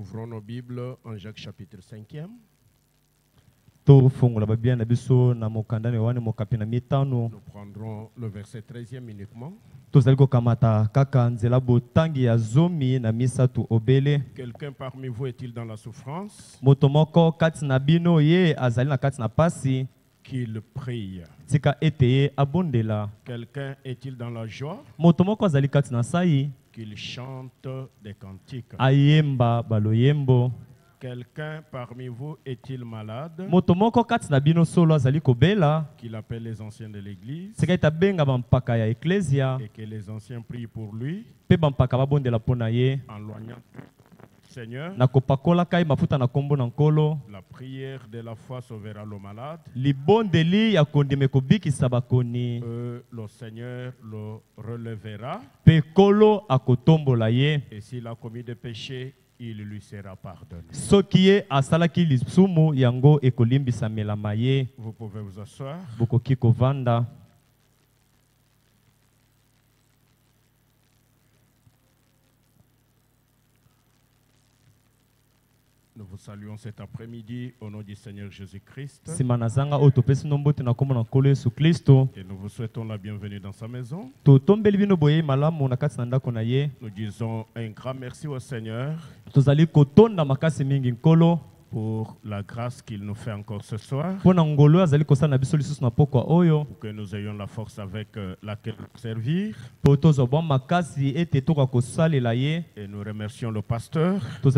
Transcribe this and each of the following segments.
Ouvrons nos Bibles en Jacques chapitre 5e. Nous prendrons le verset 13e uniquement. Quelqu'un parmi vous est-il dans la souffrance? Qu'il prie. Quelqu'un est-il dans la joie? Qu'il chante des cantiques. Quelqu'un parmi vous est-il malade? Qu'il appelle les anciens de l'église et que les anciens prient pour lui en loignant Seigneur. La prière de la foi sauvera le malade. Le Seigneur le relèvera. Et s'il a commis des péchés, il lui sera pardonné. Vous pouvez vous asseoir. Nous vous saluons cet après-midi au nom du Seigneur Jésus-Christ. Et nous vous souhaitons la bienvenue dans sa maison. Nous disons un grand merci au Seigneur pour la grâce qu'il nous fait encore ce soir. Pour que nous ayons la force avec laquelle nous servir. Et nous remercions le pasteur pour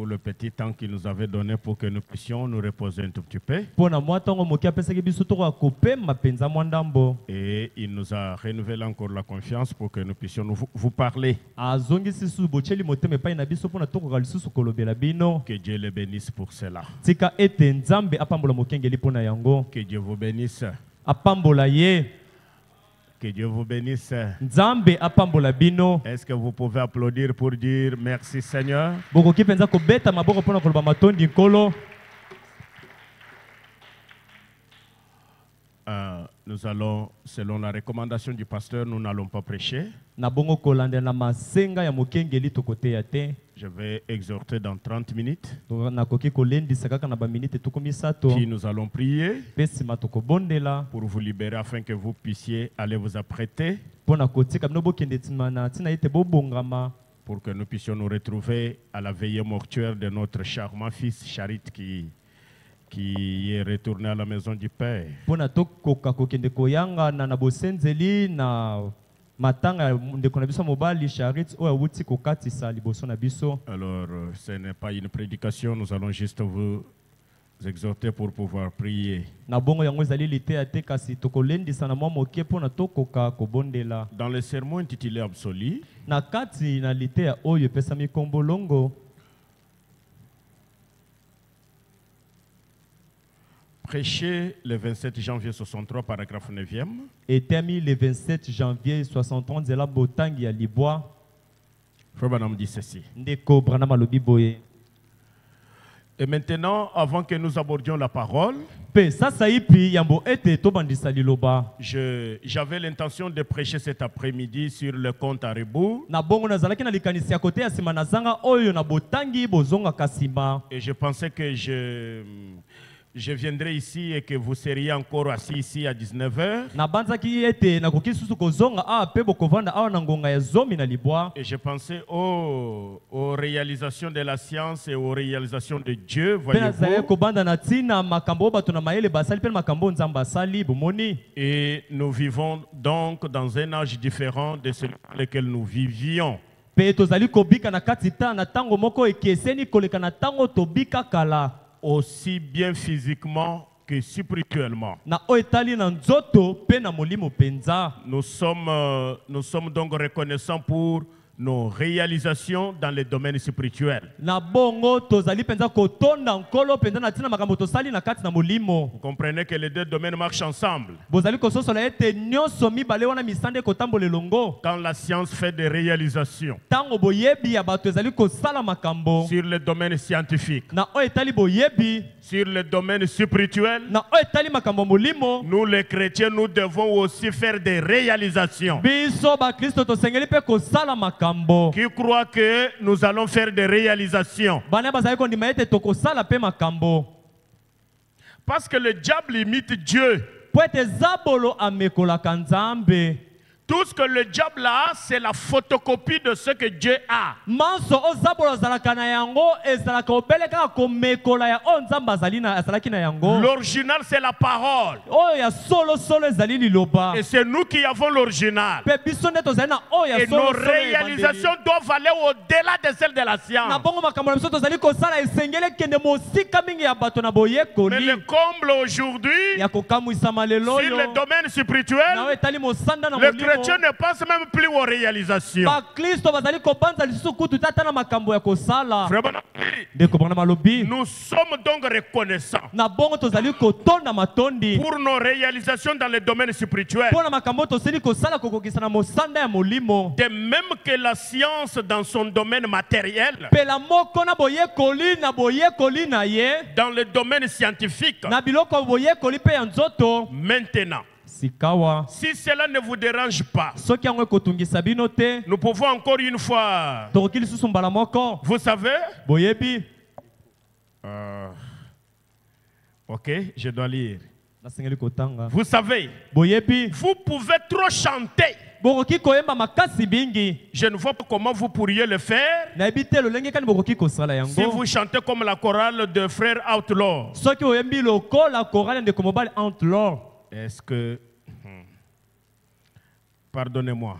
le petit temps qu'il nous avait donné pour que nous puissions nous reposer un tout petit peu. Et il nous a renouvelé encore la confiance pour que nous puissions vous parler. Que Dieu les bénisse pour cela. Que Dieu vous bénisse. Que Dieu vous bénisse. Est-ce que vous pouvez applaudir pour dire merci Seigneur? Nous allons, selon la recommandation du pasteur, nous n'allons pas prêcher. Je vais exhorter dans 30 minutes. Puis nous allons prier pour vous libérer afin que vous puissiez aller vous apprêter pour que nous puissions nous retrouver à la veillée mortuaire de notre charmant fils Charit qui est retourné à la maison du Père. Alors, ce n'est pas une prédication, nous allons juste vous exhorter pour pouvoir prier. Dans le sermon intitulé Absolu, prêché le 27 janvier 63, paragraphe 9e. Et terminé le 27 janvier 63 de la Botangi à Libois. Frère Branham dit ceci. Et maintenant, avant que nous abordions la parole, j'avais l'intention de prêcher cet après-midi sur le compte à rebours. Et je pensais que je viendrai ici et que vous seriez encore assis ici à 19h. Et je pensais aux réalisations de la science et aux réalisations de Dieu, voyez-vous. Et nous vivons donc dans un âge différent de celui dans lequel nous vivions. Aussi bien physiquement que spirituellement. Nous sommes donc reconnaissants pour nos réalisations dans les domaines spirituels. Vous comprenez que les deux domaines marchent ensemble. Quand la science fait des réalisations sur le domaine scientifique, sur le domaine spirituel, nous les chrétiens, nous devons aussi faire des réalisations. qui croient que nous allons faire des réalisations. Parce que le diable imite Dieu. Tout ce que le diable a, c'est la photocopie de ce que Dieu a. L'original, c'est la parole. Et c'est nous qui avons l'original. Et nos réalisations doivent aller au-delà de celles de la science. Mais le comble aujourd'hui, sur le domaine spirituel, le chrétien ne pense même plus aux réalisations. Nous sommes donc reconnaissants pour nos réalisations dans le domaine spirituel. De même que la science dans son domaine matériel, dans le domaine scientifique. Maintenant, si cela ne vous dérange pas, nous pouvons encore une fois, vous savez, ok, je dois lire. Vous savez, vous pouvez trop chanter. Je ne vois pas comment vous pourriez le faire si vous chantez comme la chorale de Frères Outlaw. Est-ce que... Pardonnez-moi.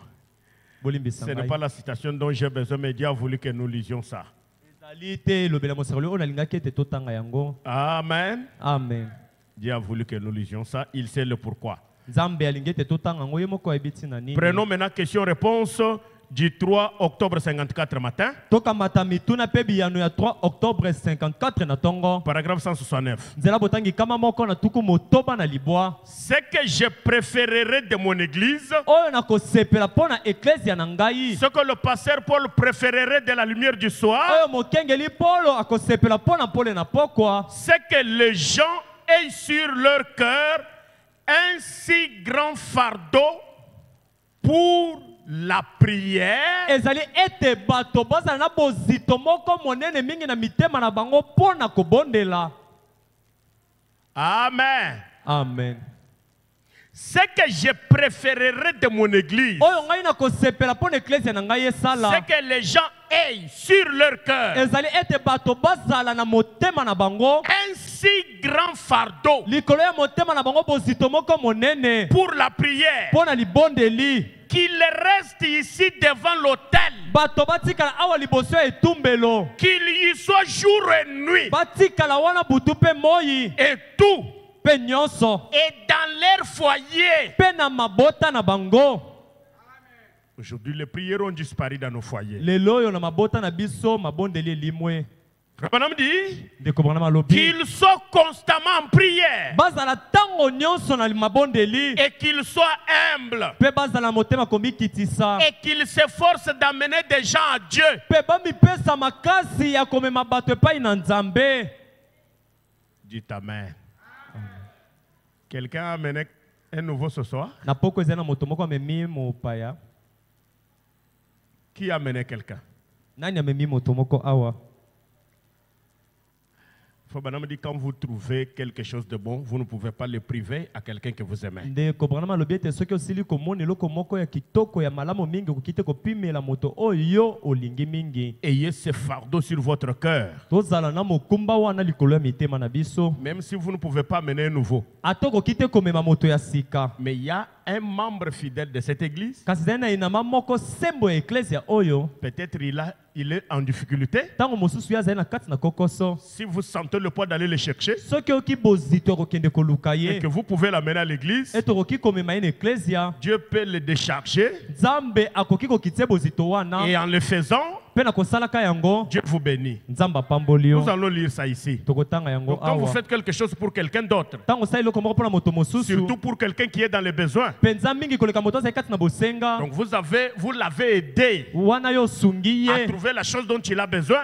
Ce n'est pas la citation dont j'ai besoin, mais Dieu a voulu que nous lisions ça. Amen. Amen. Dieu a voulu que nous lisions ça. Il sait le pourquoi. Prenons maintenant question-réponse du 3 octobre 54 matin. Paragraphe 169. Ce que je préférerais de mon église, ce que le pasteur Paul préférerait de la lumière du soir, c'est que les gens aient sur leur cœur un si grand fardeau pour la prière. Amen. Amen. Ce que je préférerais de mon église, c'est que les gens aient sur leur cœur un si grand fardeau pour la prière, qu'il reste ici devant l'autel, qu'il y soit jour et nuit, et tout, et dans leur foyer. Aujourd'hui, les prières ont disparu dans nos foyers. Qu'ils soient constamment en prière et qu'ils soient humbles et qu'ils s'efforcent d'amener des gens à Dieu. Dites Amen. Quelqu'un a amené un nouveau ce soir? Qui a amené quelqu'un? Quand vous trouvez quelque chose de bon, vous ne pouvez pas le priver à quelqu'un que vous aimez. Ayez ce fardeau sur votre cœur. Même si vous ne pouvez pas amener un nouveau. Mais il y a un membre fidèle de cette église. Peut-être il est en difficulté. Si vous sentez le poids d'aller le chercher, et que vous pouvez l'amener à l'église, Dieu peut le décharger. Et en le faisant, Dieu vous bénit. Nous allons lire ça ici. Donc, quand vous faites quelque chose pour quelqu'un d'autre, surtout pour quelqu'un qui est dans les besoins, donc vous l'avez aidé à trouver la chose dont il a besoin.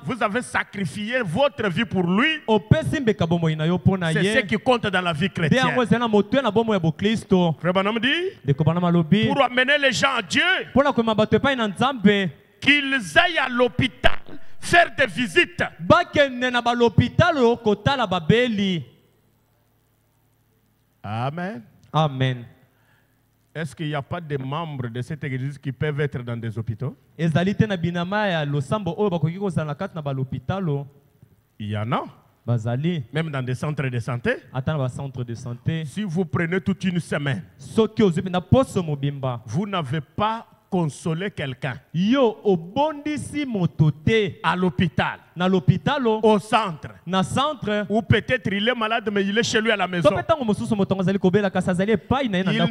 Vous avez sacrifié votre vie pour lui. C'est ce qui compte dans la vie chrétienne. Frère Branham dit, pour amener les gens à Dieu, qu'ils aillent à l'hôpital faire des visites. Amen. Amen. Est-ce qu'il n'y a pas de membres de cette église qui peuvent être dans des hôpitaux? Il y en a. Même dans des centres de santé. Si vous prenez toute une semaine, vous n'avez pas consolé quelqu'un à l'hôpital, au centre, ou peut-être il est malade mais il est chez lui à la maison. Il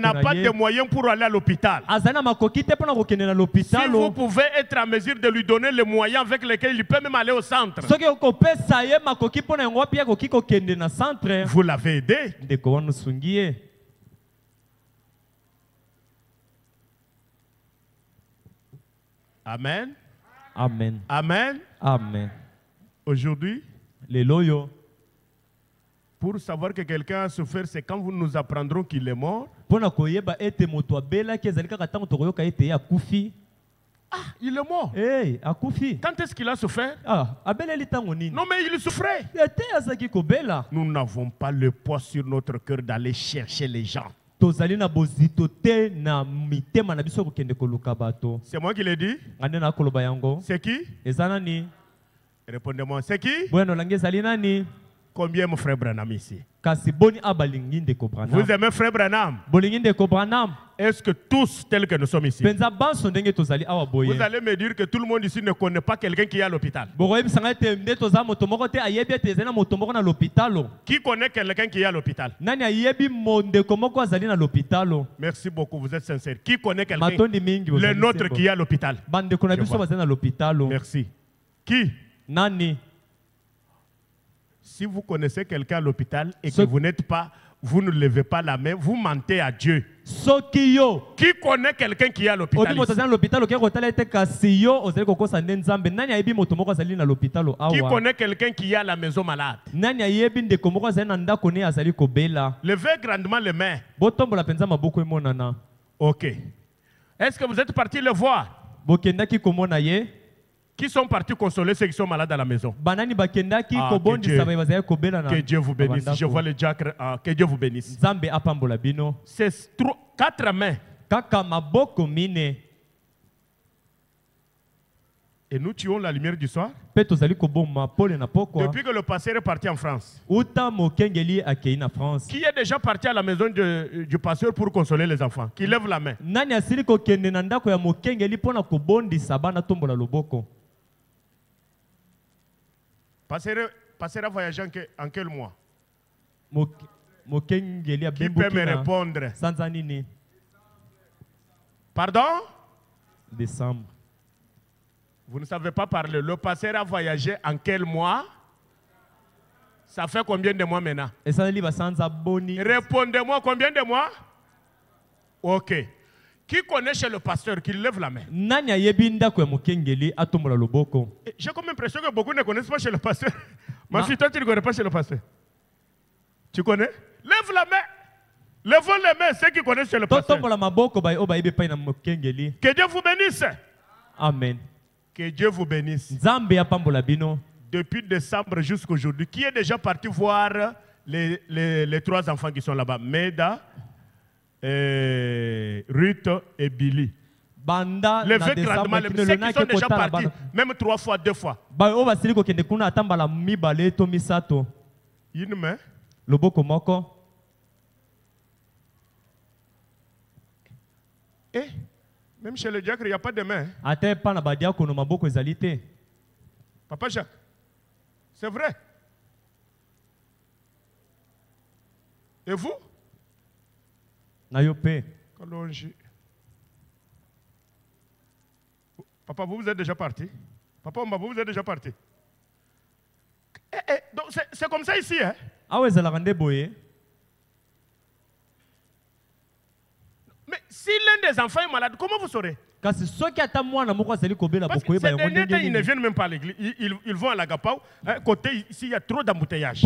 n'a pas de moyens pour aller à l'hôpital. Si vous pouvez être à mesure de lui donner les moyens avec lesquels il peut même aller au centre, vous l'avez aidé. Amen. Amen. Amen. Amen. Aujourd'hui, les loyaux, pour savoir que quelqu'un a souffert, c'est quand vous nous apprendrons qu'il est mort. Ah, il est mort. Hey, quand est-ce qu'il a souffert? Non, mais il souffrait. Nous n'avons pas le poids sur notre cœur d'aller chercher les gens. C'est moi qui l'ai dit. C'est qui? Répondez-moi, c'est qui? Combien mon frère Branham ici? Vous aimez frère Branham? Est-ce que tous tels que nous sommes ici? Vous allez me dire que tout le monde ici ne connaît pas quelqu'un qui est à l'hôpital. Qui connaît quelqu'un qui est à l'hopital? Merci beaucoup, vous êtes sincères. Qui connaît quelqu'un? Le nôtre qui est à l'hôpital. Merci. Qui? Nani? Si vous connaissez quelqu'un à l'hôpital et que vous n'êtes pas, vous ne levez pas la main, vous mentez à Dieu. Qui connaît quelqu'un qui est à l'hôpital? Qui connaît quelqu'un qui est à la maison malade? Levez grandement les mains. Ok. Est-ce que vous êtes parti le voir? Qui sont partis consoler ceux qui sont malades à la maison? Que Dieu vous bénisse. Je vois le diacre. Que Dieu vous bénisse. C'est 4 mains. Et nous tuons la lumière du soir. Depuis que le pasteur est parti en France. Qui est déjà parti à la maison du pasteur pour consoler les enfants? Qui lève la main. Pasteur a voyagé en quel mois? Qui peut me répondre? Pardon? Décembre. Vous ne savez pas parler. Le pasteur a voyagé en quel mois? Ça fait combien de mois maintenant? Répondez-moi, combien de mois? Ok. Qui connaît chez le pasteur? Qui lève la main. J'ai comme l'impression que beaucoup ne connaissent pas chez le pasteur. Ma fille, toi, tu ne connais pas chez le pasteur. Tu connais? Lève la main. Lèvons les mains, ceux qui connaissent chez le pasteur. Que Dieu vous bénisse. Amen. Que Dieu vous bénisse. Depuis décembre jusqu'à aujourd'hui, qui est déjà parti voir les 3 enfants qui sont là-bas? Meda, Ruth et Billy. Levez grandement les mains. Ceux qui sont déjà partis, même 3 fois, 2 fois. Une main. Eh, même chez le diacre, il n'y a pas de main. Papa Jacques, c'est vrai. Et vous? Papa, vous êtes déjà parti. Papa, vous êtes déjà parti. Donc c'est comme ça ici, hein? Ah ouais, ça l'a rendu boyé. Mais si l'un des enfants est malade, comment vous saurez? Parce que ces derniers temps, ils ne viennent même pas à l'église. Ils vont à l'Agapao. Côté ici, il y a trop d'embouteillages.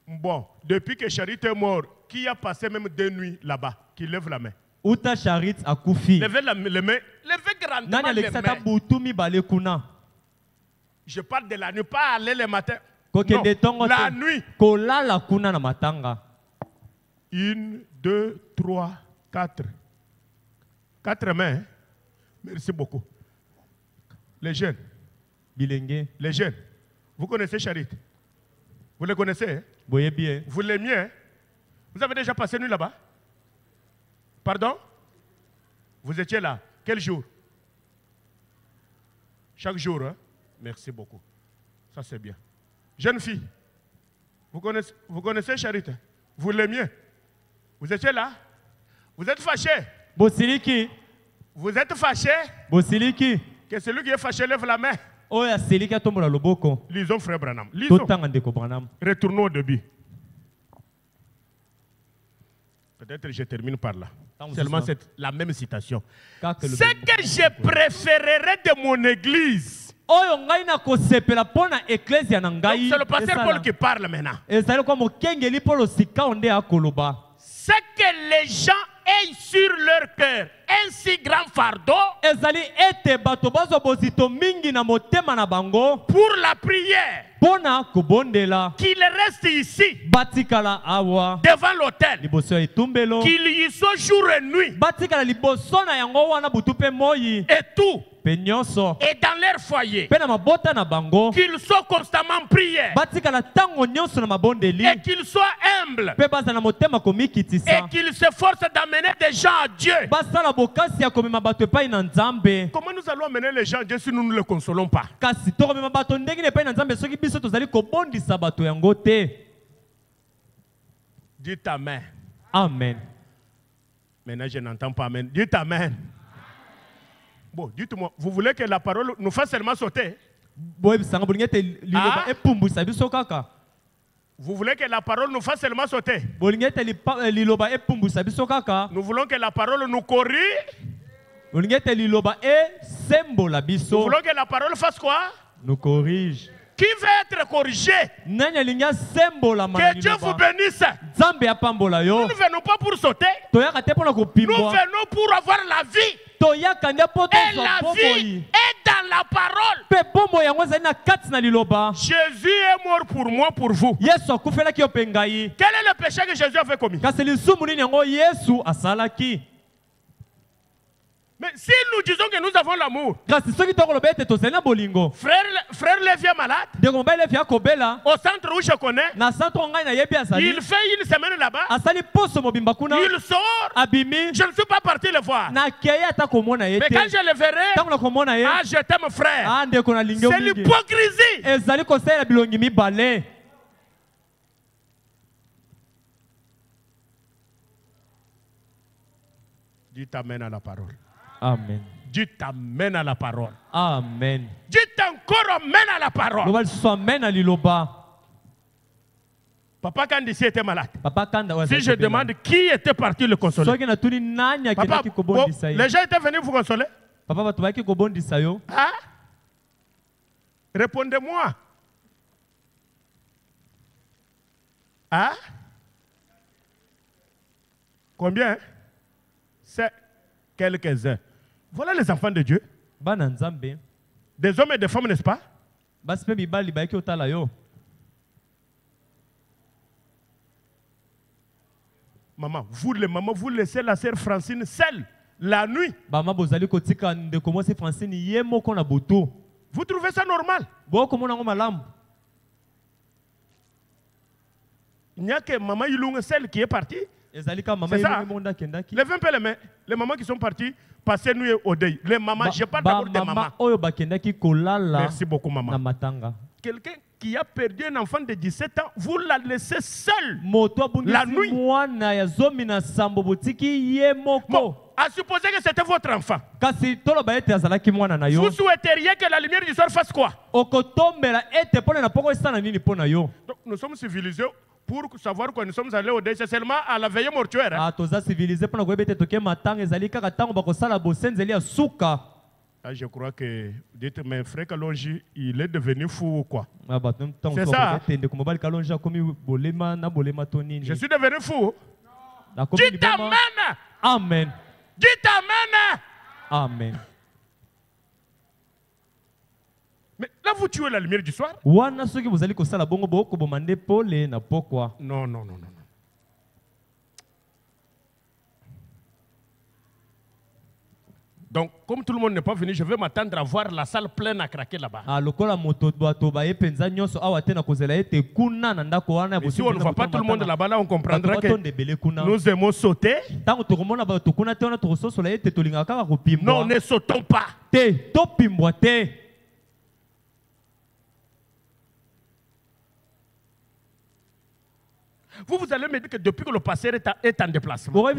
Bon, depuis que Charit est mort, qui a passé même 2 nuits là-bas, qui lève la main? Uta Charit a koufi. Levez les mains. Levez grandement les mains. Je parle de la nuit, pas aller le matin. Non, la nuit. 1, 2, 3, 4. 4 mains. Hein? Merci beaucoup. Les jeunes. Bilingue. Les jeunes. Vous connaissez Charit? Vous les connaissez? Hein? Bien. Vous l'aimiez? Hein? Vous avez déjà passé une nuit là-bas? Pardon? Vous étiez là. Quel jour? Chaque jour. Hein? Merci beaucoup. Ça, c'est bien. Jeune fille, vous connaissez Charit? Vous l'aimiez? Vous étiez là? Vous êtes fâché? Bosiliki. Vous êtes fâché? Bosiliki. Que celui qui est fâché lève la main. Lisons frère Branham. Lisons. Retournons au début. Peut-être que je termine par là. Seulement c'est la même citation. Ce que je préférerais de mon église. Donc c'est le pasteur Paul qui parle maintenant. C'est que les gens aient sur leur cœur un si grand fardeau pour la prière qu'il reste ici devant l'autel, qu'il y soit jour et nuit et tout. Et dans leur foyer, qu'ils soient constamment en prière et qu'ils soient humbles et qu'ils s'efforcent d'amener des gens à Dieu. Comment nous allons amener les gens à Dieu si nous ne les consolons pas? Dites Amen. Amen. Maintenant je n'entends pas Amen. Dites Amen. Bon, dites-moi, vous voulez que la parole nous fasse seulement sauter? Vous voulez que la parole nous fasse seulement sauter? Nous voulons que la parole nous corrige? Nous voulons que la parole fasse quoi? Nous corrige. Qui veut être corrigé? Que Dieu vous bénisse. Nous ne venons pas pour sauter. Nous venons pour avoir la vie. Et la vie est dans la parole. Jésus est mort pour moi, pour vous. Quel est le péché que Jésus avait commis? Mais si nous disons que nous avons l'amour, frère Lévi est malade, au centre où je connais, il fait une semaine là-bas, il sort, je ne suis pas parti le voir. Mais quand je le verrai, ah, je t'aime frère. C'est l'hypocrisie. Dites Amen à la parole. Amen. Dites Amen à la parole. Amen. Dites encore Amen à la parole. Papa Candice était malade. Si je demande qui était parti le consoler. Papa, bon, les gens étaient venus vous consoler. Hein? Répondez-moi. Hein? Combien? C'est quelques-uns. Voilà les enfants de Dieu. Des hommes et des femmes, n'est-ce pas? Maman, vous laissez la sœur Francine seule la nuit. Vous trouvez ça normal? Il n'y a que maman Yulung, celle qui est partie. C'est ça. Levez un peu les mains. Les mamans qui sont parties passer nuit au deuil. Les mamans, je parle d'abord des mamans. Merci beaucoup, maman. Quelqu'un qui a perdu un enfant de 17 ans, vous la laissez seule la nuit. Bon, à supposer que c'était votre enfant. Vous souhaiteriez que la lumière du soir fasse quoi? Donc, nous sommes civilisés pour savoir que nous sommes allés au deuil, c'est seulement à la veillée mortuaire. Hein? Je crois que, dites, mais frère Kalonji, il est devenu fou ou quoi? C'est ça. Je suis devenu fou. Dites amen. Amen. Dites amen. Amen. Mais là, vous tuez la lumière du soir? Non. Donc, comme tout le monde n'est pas venu, je vais m'attendre à voir la salle pleine à craquer là-bas. Mais si on ne voit pas tout le monde là-bas, là, on comprendra que nous aimons sauter. Non, ne sautons pas. Vous allez me dire que depuis que le pasteur est en déplacement, vous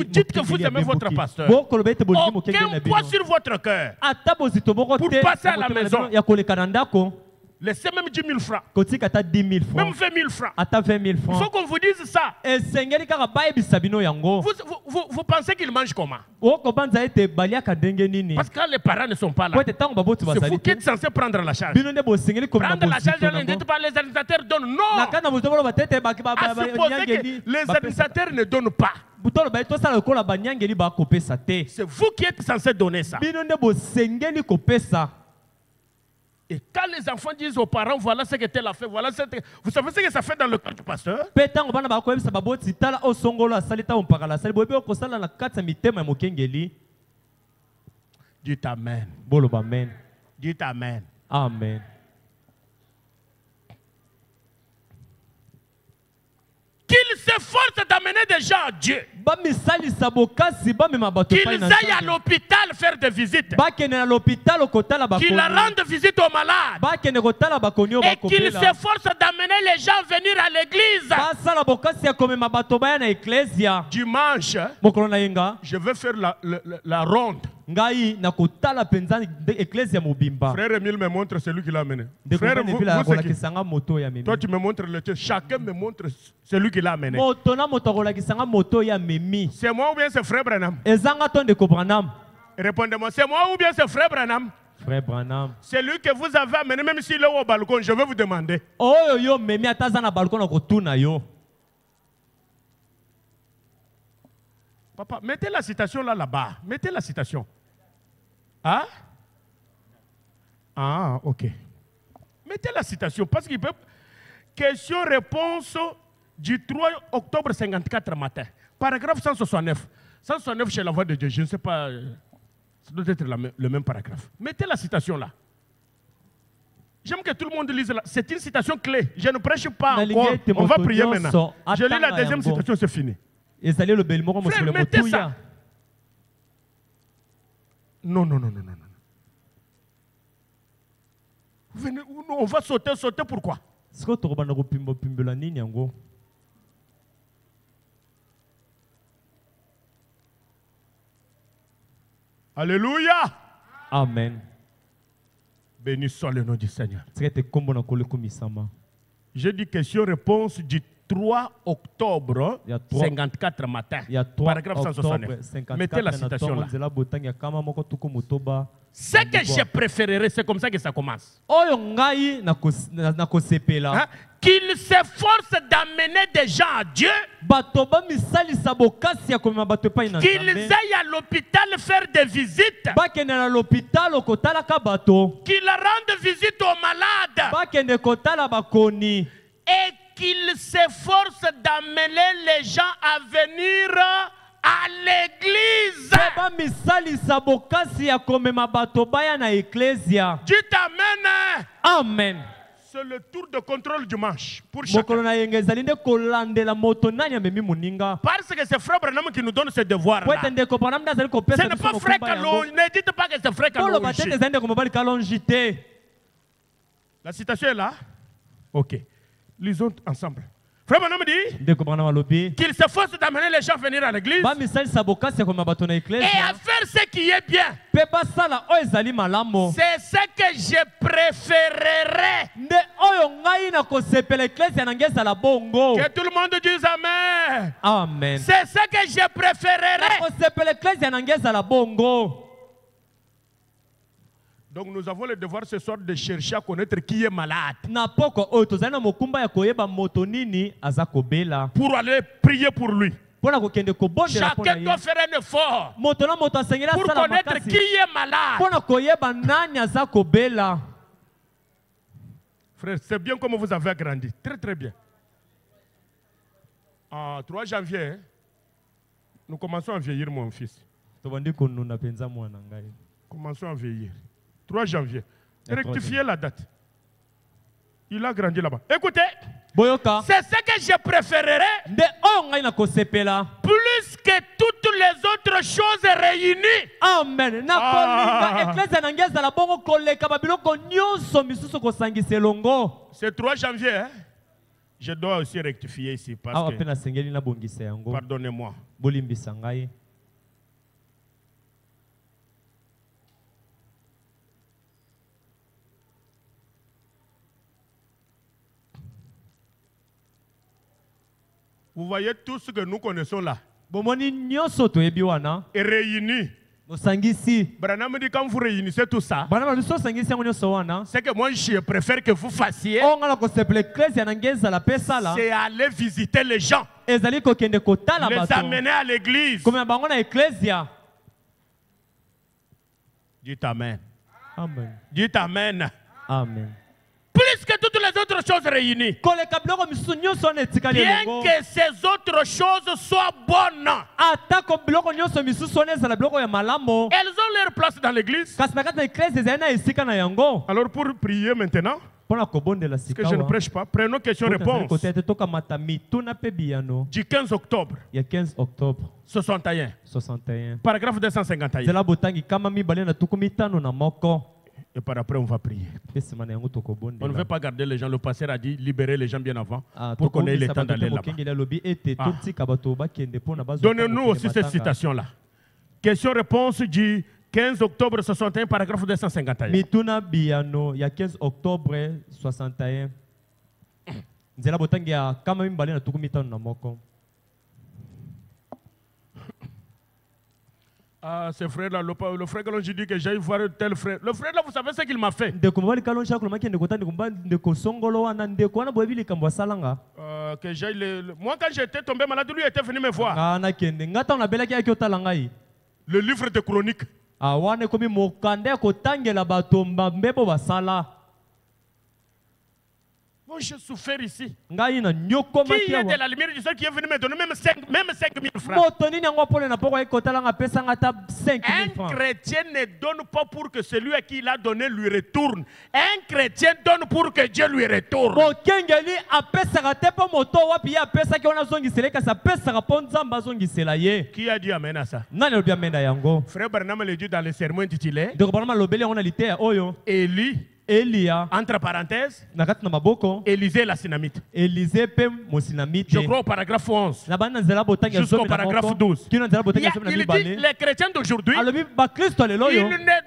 dites que vous aimez votre pasteur. Aucun poids sur votre cœur pour passer à la maison. Laissez même 10 000 francs. Même 20 000 francs. Il faut qu'on vous dise ça. Vous pensez qu'il mange comment? Parce que quand les parents ne sont pas là, c'est vous qui êtes censé prendre la charge. Prendre la charge, ne dites pas les administrateurs donnent. Non. À supposer que les administrateurs ne donnent pas. C'est vous qui êtes censé donner ça. Et quand les enfants disent aux parents, voilà ce que tel a fait, voilà ce que... Vous savez ce que ça fait dans le cas du pasteur? Dites amen. Dites amen. Amen. Qu'ils s'efforcent d'amener des gens à Dieu. Qu'ils aillent à l'hôpital faire des visites. Qu'ils rendent visite aux malades. Et qu'ils s'efforcent d'amener les gens à venir à l'église. Dimanche, je vais faire la ronde. Frère Emile me montre celui qui l'a amené. Frère, toi tu me montres le tien. Chacun me montre celui qui l'a amené. C'est moi ou bien c'est Frère Branham? Répondez-moi, c'est moi ou bien c'est Frère Branham? Frère Branham. C'est lui que vous avez amené, même s'il est au balcon, je vais vous demander. Papa, mettez la citation là-bas. Mettez la citation. Ah? Ah, ok. Mettez la citation parce qu'il peut... Question-réponse du 3 octobre 54 matin. Paragraphe 169. 169 chez la voix de Dieu. Je ne sais pas. Ça doit être le même paragraphe. Mettez la citation là. J'aime que tout le monde lise là. C'est une citation clé. Je ne prêche pas encore. On va prier maintenant. Je lis la deuxième citation, c'est fini. Frère, mettez ça. Non. Venez, on va sauter pourquoi? Alléluia. Amen. Béni soit le nom du Seigneur. J'ai dit question-réponse du 3 octobre 54 matin. Paragraphe 169. Mettez la citation là. Ce que je préférerais, c'est comme ça que ça commence. Hein? Qu'il s'efforce d'amener des gens à Dieu. Qu'ils aillent à l'hôpital faire des visites. Qu'ils rendent visite aux malades. Et qu'il s'efforce d'amener les gens à venir à l'église. Dites amen. Amen. C'est le tour de contrôle du manche pour chacun. Parce que c'est Frère Branham qui nous donne ce devoir-là. Ce n'est pas Frère Kalonji. Ne dites pas que c'est Frère Kalonji. La citation est là? Ok. Lisons ensemble. Frère Branham dit qu'il s'efforce d'amener les gens à venir à l'église et à faire ce qui est bien. C'est ce que je préférerais. Que tout le monde dise Amen. Amen. C'est ce que je préférerais. Donc nous avons le devoir ce soir de chercher à connaître qui est malade. Pour aller prier pour lui. Chacun doit faire un effort pour connaître qui est malade. Frère, c'est bien comme vous avez grandi. Très très bien. 3 janvier, nous commençons à vieillir mon fils. Commençons à vieillir. 3 janvier. Rectifiez la date. Il a grandi là-bas. Écoutez, c'est ce que je préférerais plus que toutes les autres choses réunies. Amen. C'est 3 janvier. Hein? Je dois aussi rectifier ici. Pardonnez-moi. Vous voyez tout ce que nous connaissons là. Et réunis. Branham dit quand vous réunissez tout ça, c'est que moi je préfère que vous fassiez, c'est aller visiter les gens, les amener à l'église. Dites Amen. Amen. Dites Amen. Amen. Plus que toutes les autres choses réunies. Bien que ces autres choses soient bonnes, elles ont leur place dans l'église. Alors pour prier maintenant, parce que je ne prêche pas, prenons question-réponse du 15 octobre 61. Paragraphe 251. Et par après, on va prier. On ne veut pas garder les gens. Le pasteur a dit libérer les gens bien avant pour qu'on ait le temps d'aller là-bas. Donnez-nous aussi cette citation-là. Question-réponse du 15 octobre 61, paragraphe 251. Mituna Biano, il y a 15 octobre 61. Nzela botangi ya kama mimbale na tukumitano na moko. Ah, ce frère-là, le frère que j'ai dit que j'aille voir tel frère. Le frère-là, vous savez ce qu'il m'a fait? Que j'aille moi, quand j'étais tombé malade, lui était venu me voir. Le livre de chroniques. Moi, j'ai souffert ici. Qui est de la lumière du ciel qui est venu me donner même 5 000 francs. Un chrétien ne donne pas pour que celui à qui il a donné lui retourne. Un chrétien donne pour que Dieu lui retourne. Qui a dit amen à ça? Frère Branham le dit dans le sermon intitulé Élie. Elia, entre parenthèses, Élisée la Sinamite. Je crois au paragraphe 11 jusqu'au paragraphe 12. Il dit les chrétiens d'aujourd'hui, ils ne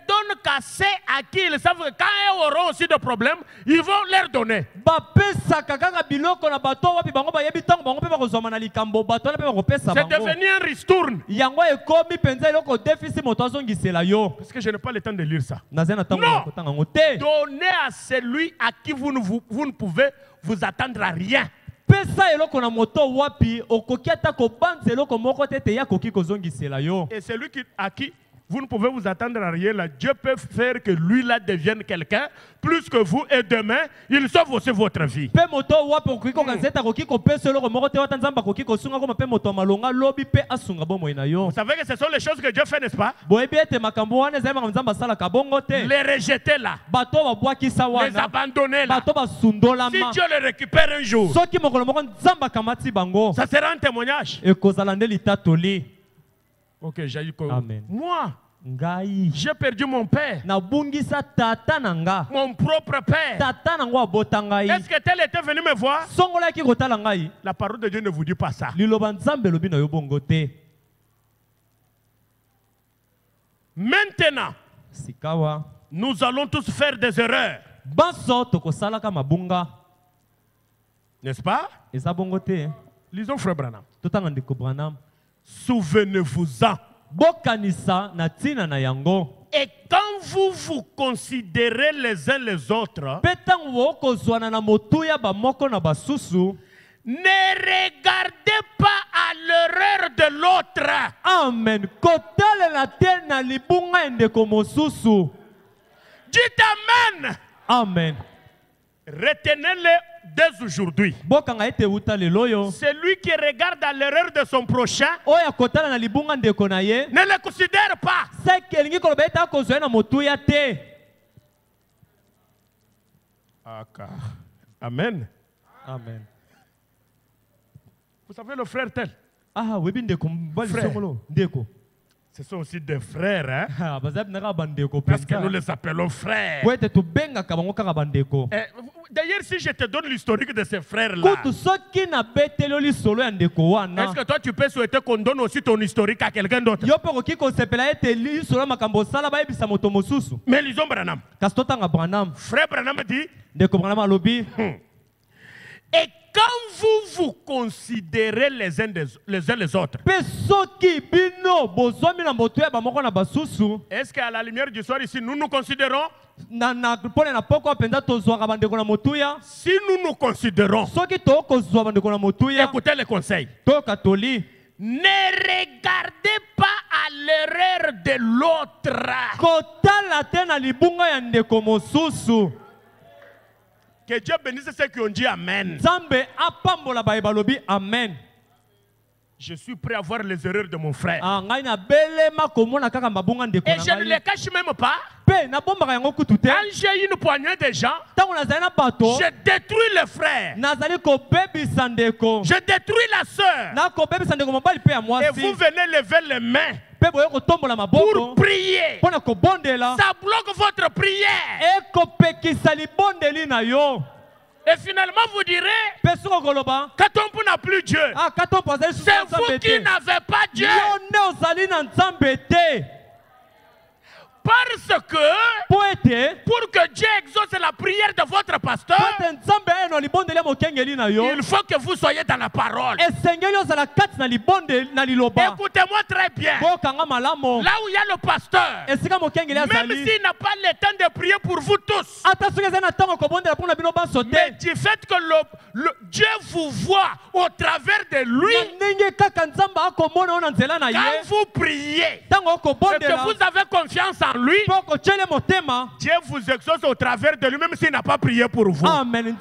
donnent qu'à ceux à qui ils savent que quand ils auront aussi des problèmes, ils vont leur donner. C'est devenu un ristourne. Parce que je n'ai pas le temps de lire ça. Non. Donnez à celui à qui vous ne pouvez vous attendre à rien. Et celui à qui vous ne pouvez vous attendre à rien, là, Dieu peut faire que lui là devienne quelqu'un plus que vous et demain, il sauve aussi votre vie. Vous savez que ce sont les choses que Dieu fait, n'est-ce pas? Les rejeter là, les abandonner là. Si Dieu les récupère un jour, ça sera un témoignage. Ok, j'ai eu. Moi, J'ai perdu mon père. Mon propre père. Est-ce que tel était venu me voir? La parole de Dieu ne vous dit pas ça. Maintenant, nous allons tous faire des erreurs. N'est-ce pas? Lisons Frère Branham. Souvenez-vous-en. Et quand vous vous considérez les uns les autres, ne regardez pas à l'erreur de l'autre. Amen. Dites Amen. Amen. Retenez-le dès aujourd'hui. Celui qui regarde à l'erreur de son prochain ne le considère pas. Amen. Amen. Vous savez le frère tel? Frère. Ce sont aussi des frères, hein? Parce que nous les appelons frères. D'ailleurs, si je te donne l'historique de ces frères-là, est-ce que toi tu peux souhaiter qu'on donne aussi ton historique à quelqu'un d'autre? Mais lisons Branham. Frère Branham dit, et quand vous vous considérez les uns les autres, est-ce qu'à la lumière du soir ici, nous nous considérons? Si nous nous considérons, écoutez les conseils. Ne regardez pas à l'erreur de l'autre. Que Dieu bénisse ceux qui ont dit Amen. Amen. Je suis prêt à voir les erreurs de mon frère. Et je ne les cache même pas. Quand j'ai une poignée de gens, je détruis le frère. Je détruis la sœur. Et vous venez lever les mains pour prier. Ça bloque votre prière. Et finalement, vous direz, Katompo n'a plus Dieu. C'est vous qui n'avez pas Dieu. Parce que pour que Dieu exauce la prière de votre pasteur, il faut que vous soyez dans la parole. Écoutez-moi très bien. Là où il y a le pasteur, même s'il n'a pas le temps de prier pour vous tous, mais du fait que Dieu vous voit au travers de lui, quand vous priez et que vous avez confiance en lui, Dieu vous exauce au travers de lui, même s'il n'a pas prié pour vous. Amen.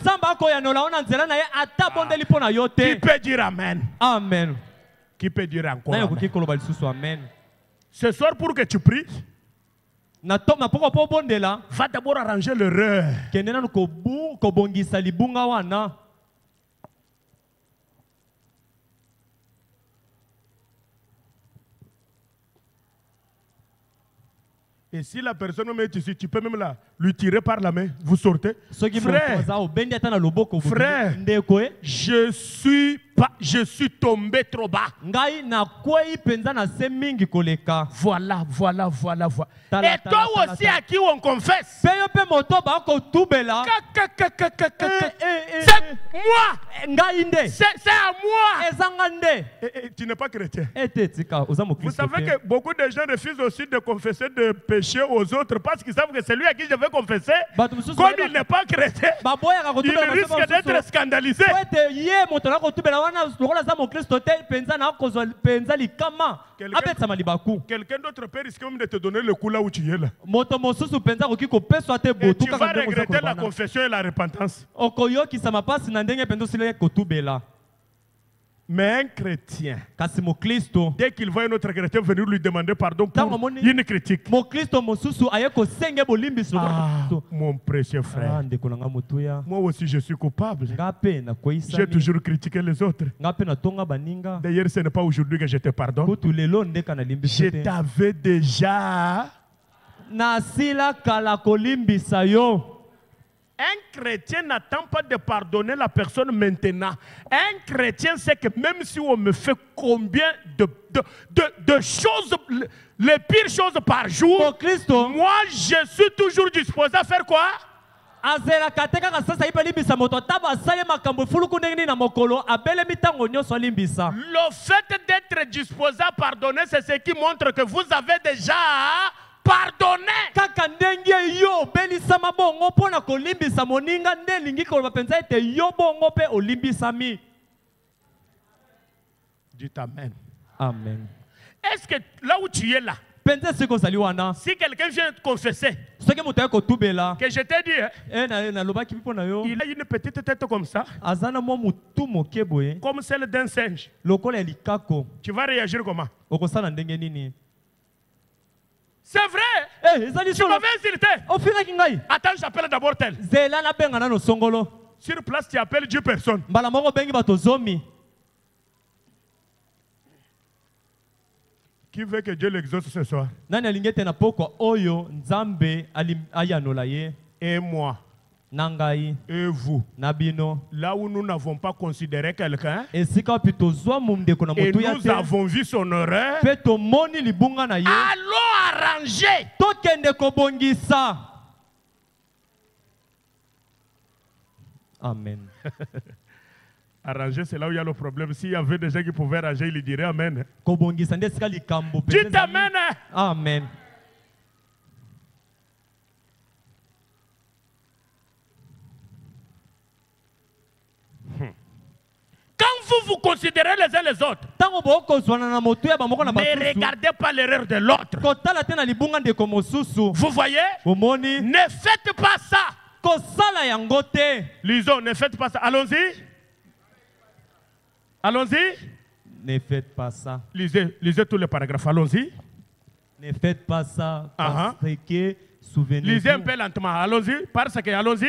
Qui peut dire Amen? Amen. Qui peut dire encore Amen? Ce soir, pour que tu pries, va d'abord arranger l'erreur. Et si la personne est ici, tu peux même lui tirer par la main. Vous sortez. Frère, je suis tombé trop bas. Voilà. Et toi aussi à qui on confesse. C'est moi. C'est à moi. Tu n'es pas chrétien. Vous savez que beaucoup de gens refusent aussi de confesser de péché aux autres parce qu'ils savent que c'est lui à qui je vais confesser. Comme il n'est pas chrétien, il risque d'être scandalisé. Quelqu'un d'autre peut risquer même de te donner le coup là où tu es là. Et tu vas regretter la confession et la repentance. Mais un chrétien, dès qu'il voit un autre chrétien venir lui demander pardon pour une critique. Ah, mon précieux frère. Moi aussi je suis coupable. J'ai toujours critiqué les autres. D'ailleurs, ce n'est pas aujourd'hui que je te pardonne. Je t'avais déjà. Un chrétien n'attend pas de pardonner la personne maintenant. Un chrétien sait que même si on me fait combien de choses, les pires choses par jour, moi je suis toujours disposé à faire quoi? Le fait d'être disposé à pardonner, c'est ce qui montre que vous avez déjà pardonner. Dites amen. Amen. Est-ce que là où tu es là, si quelqu'un vient te confesser que je t'ai dit, il a une petite tête comme ça, comme celle d'un singe, tu vas réagir comment? C'est vrai. Tu m'avais insulté. Attends, j'appelle d'abord tel. Sur place, tu appelles Dieu personne. Qui veut que Dieu l'exauce ce soir? Et moi. Et vous. Là où nous n'avons pas considéré quelqu'un, et nous avons vu son erreur, allons arranger. Amen. Arranger, c'est là où il y a le problème. S'il y avait des gens qui pouvaient arranger, ils diraient Amen. Dites Amen. Amen. Quand vous considérez les uns les autres, ne regardez pas l'erreur de l'autre. Vous voyez? Ne faites pas ça. Lisons, ne faites pas ça. Allons-y. Allons-y. Ne faites pas ça. Lisez tous les paragraphes. Allons-y. Ne faites pas ça parce que souvenez-vous. Lisez un peu lentement. Allons-y. Parce que allons-y.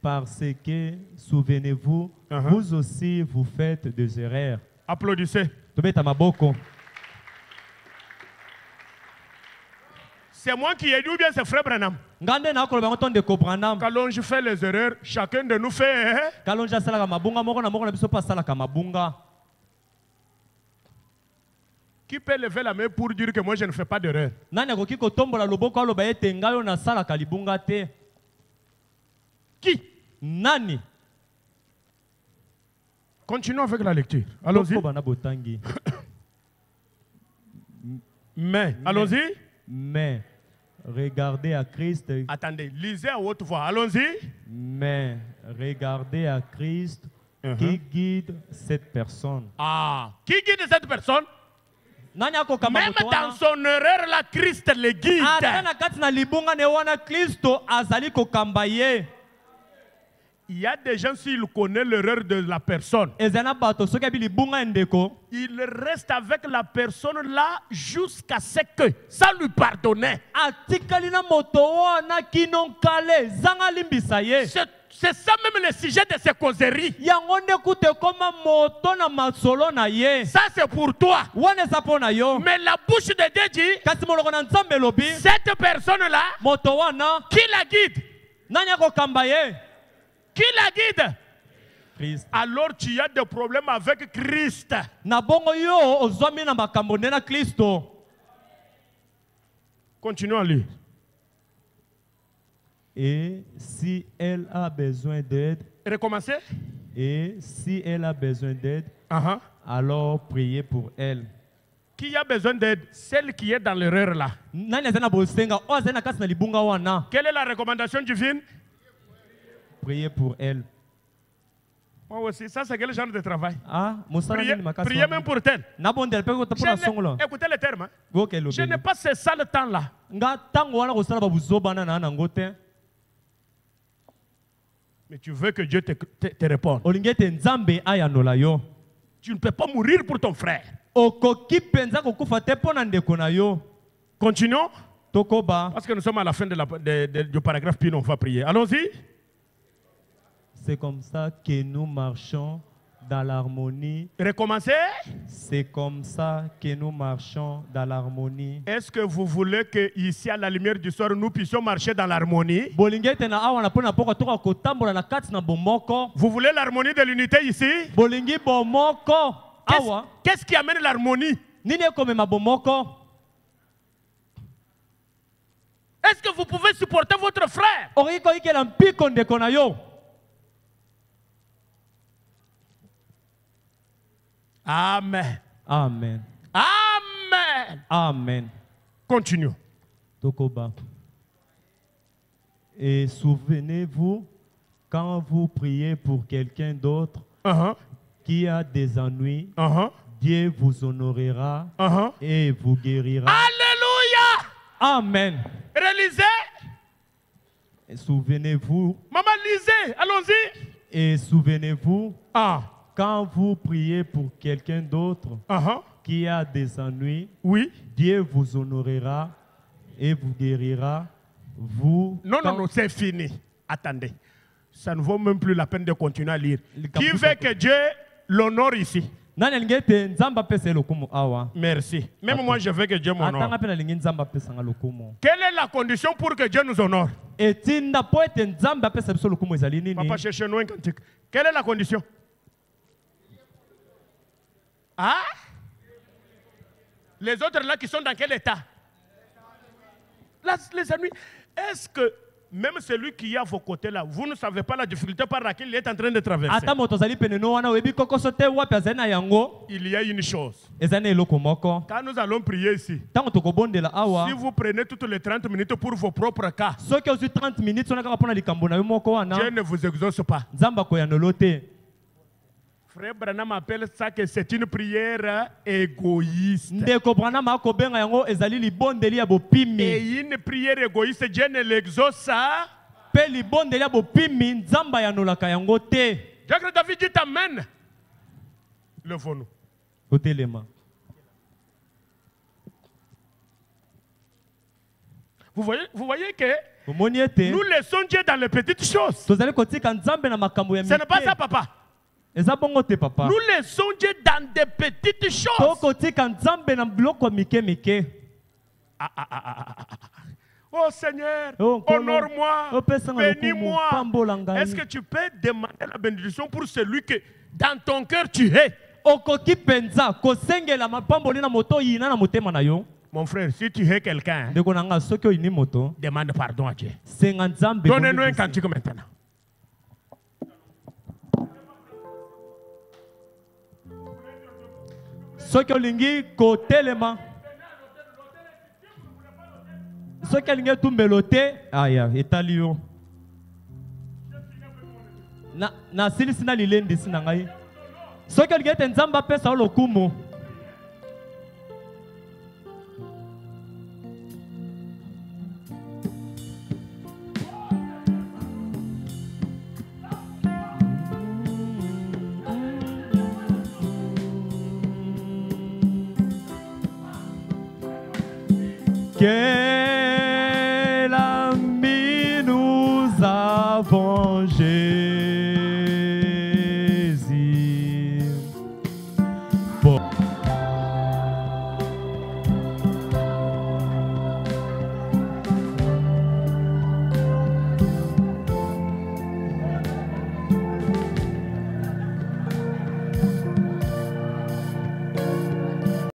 Parce que souvenez-vous, vous aussi vous faites des erreurs. Applaudissez. C'est moi qui ai dit ou bien c'est frère Branham? Quand je fais les erreurs, chacun de nous fait. Qui peut lever la main pour dire que moi je ne fais pas d'erreur? Qui? Nani? Continuons avec la lecture. Allons-y. Mais, allons-y. Mais, regardez à Christ. Attendez, lisez à haute voix. Allons-y. Mais, regardez à Christ qui guide cette personne. Ah, qui guide cette personne? Même dans son erreur, la Christ le guide. Il y a des gens, s'ils connaissent l'erreur de la personne, il reste avec la personne là jusqu'à ce que ça lui pardonne. C'est ça même le sujet de ces causeries. Ça c'est pour toi. Mais la bouche de Dieu dit, cette personne-là, qui la guide? Qui la guide? Christ. Alors tu as des problèmes avec Christ. Continuons à lire. Et si elle a besoin d'aide, recommencez. Et si elle a besoin d'aide, alors priez pour elle. Qui a besoin d'aide? Celle qui est dans l'erreur là. Quelle est la recommandation divine? Priez pour elle. Moi aussi, ça c'est quel genre de travail? Priez même pour elle. Écoutez le terme. Je n'ai pas ce sale temps là. Mais tu veux que Dieu te réponde. Tu ne peux pas mourir pour ton frère. Continuons. Parce que nous sommes à la fin du paragraphe, puis on va prier. Allons-y. C'est comme ça que nous marchons dans l'harmonie. Recommencez. C'est comme ça que nous marchons dans l'harmonie. Est-ce que vous voulez que ici à la lumière du soir nous puissions marcher dans l'harmonie? Vous voulez l'harmonie de l'unité ici? Qu'est-ce qui amène l'harmonie? Est-ce que vous pouvez supporter votre frère? Amen. Amen. Amen. Amen. Continuons. Tokoba. Et souvenez-vous, quand vous priez pour quelqu'un d'autre qui a des ennuis, Dieu vous honorera et vous guérira. Alléluia. Amen. Relisez. Et souvenez-vous. Maman, lisez. Allons-y. Et souvenez-vous. Quand vous priez pour quelqu'un d'autre qui a des ennuis, Dieu vous honorera et vous guérira. Non, c'est fini. Attendez. Ça ne vaut même plus la peine de continuer à lire. Qui veut que Dieu l'honore ici? Merci. Même moi, je veux que Dieu m'honore. Quelle est la condition pour que Dieu nous honore? Papa, cherchez-nous un cantique. Quelle est la condition? Les autres là qui sont dans quel état? Là, les amis, est-ce que même celui qui est à vos côtés là, vous ne savez pas la difficulté par laquelle il est en train de traverser? Il y a une chose. Quand nous allons prier ici, si vous prenez toutes les 30 minutes pour vos propres cas, Dieu ne vous exauce pas. Frère Branham appelle ça que c'est une prière égoïste. Et une prière égoïste, Dieu ne l'exauce pas. David dit Amen. Levons-nous. Vous voyez que nous laissons Dieu dans les petites choses. Ce n'est pas ça, papa. Nous laissons Dieu dans des petites choses. Oh Seigneur, honore-moi, bénis-moi. Est-ce que tu peux demander la bénédiction pour celui que dans ton cœur tu es? Mon frère, si tu es quelqu'un, demande pardon à Dieu. Donnez-nous un cantique maintenant. Soki olingi kotelema. Soki olingi tumbelote. Aya, etali yo. Na silisi na lilendi sina ngai. Soki olingi ete nzamba pesa lokumu. Que